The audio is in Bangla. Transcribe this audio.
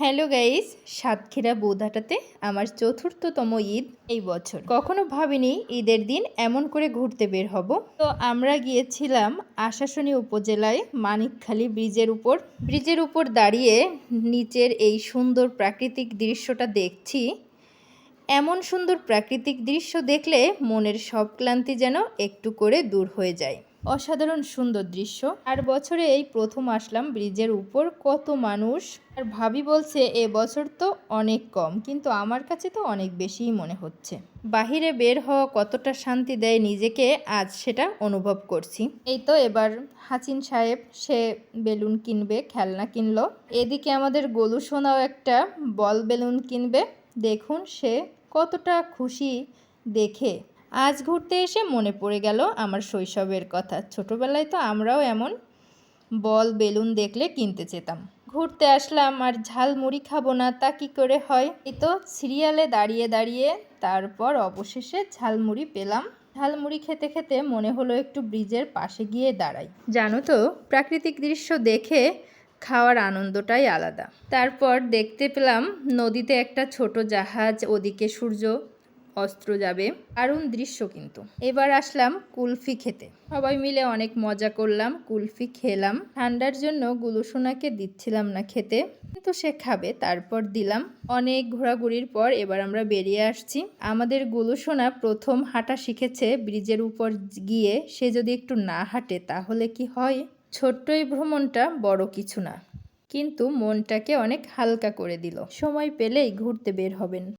হ্যালো গাইস, সাতক্ষীরা বৌদাটাতে আমার চতুর্থতম ঈদ এই বছর। কখনো ভাবিনি ঈদের দিন এমন করে ঘুরতে বের হব। তো আমরা গিয়েছিলাম আশাশুনি উপজেলায় মানিকখালী ব্রিজের উপর দাঁড়িয়ে নিচের এই সুন্দর প্রাকৃতিক দৃশ্যটা দেখছি। এমন সুন্দর প্রাকৃতিক দৃশ্য দেখলে মনের সব ক্লান্তি যেন একটু করে দূর হয়ে যায়। অসাধারণ সুন্দর দৃশ্য। আর বছরে এই প্রথম আসলাম ব্রিজের উপর, কত মানুষ। আর ভাবি বলছে এবছর তো অনেক কম, কিন্তু আমার কাছে তো অনেক বেশিই মনে হচ্ছে। বাহিরে বের হওয়া কতটা শান্তি দেয় নিজেকে, আজ সেটা অনুভব করছি। এই তো এবার হাসিন সাহেব সে বেলুন কিনবে, খেলনা কিনলো। এদিকে আমাদের গোলু সোনাও একটা বল বেলুন কিনবে। দেখুন সে কতটা খুশি দেখে। আজ ঘুরতে এসে মনে পড়ে গেল আমার শৈশবের কথা। ছোটবেলায় তো আমরাও এমন বল বেলুন দেখলে কিনতে যেতাম। ঘুরতে আসলাম আর ঝালমুড়ি খাবো না তা কি করে হয়। এই তো সিরিয়ালে দাঁড়িয়ে দাঁড়িয়ে তারপর অবশেষে ঝালমুড়ি পেলাম। ঝালমুড়ি খেতে খেতে মনে হলো একটু ব্রিজের পাশে গিয়ে দাঁড়াই। জানো তো, প্রাকৃতিক দৃশ্য দেখে খাওয়ার আনন্দটাই আলাদা। তারপর দেখতে পেলাম নদীতে একটা ছোট জাহাজ, ওদিকে সূর্য অস্ত্র যাবে, দারুণ দৃশ্য। কিন্তু এবার আসলাম কুলফি খেতে। সবাই মিলে অনেক মজা করলাম, কুলফি খেলাম। ঠান্ডার জন্য গুলুসোনাকে দিচ্ছিলাম না খেতে, কিন্তু সে খাবে, তারপর দিলাম। অনেক ঘোরাঘুরির পর এবার আমরা বেরিয়ে আসছি। আমাদের গুলুসোনা প্রথম হাঁটা শিখেছে ব্রিজের উপর গিয়ে। সে যদি একটু না হাঁটে তাহলে কি হয়। ছোট্ট এই ভ্রমণটা বড় কিছু না, কিন্তু মনটাকে অনেক হালকা করে দিল। সময় পেলেই ঘুরতে বের হবেন।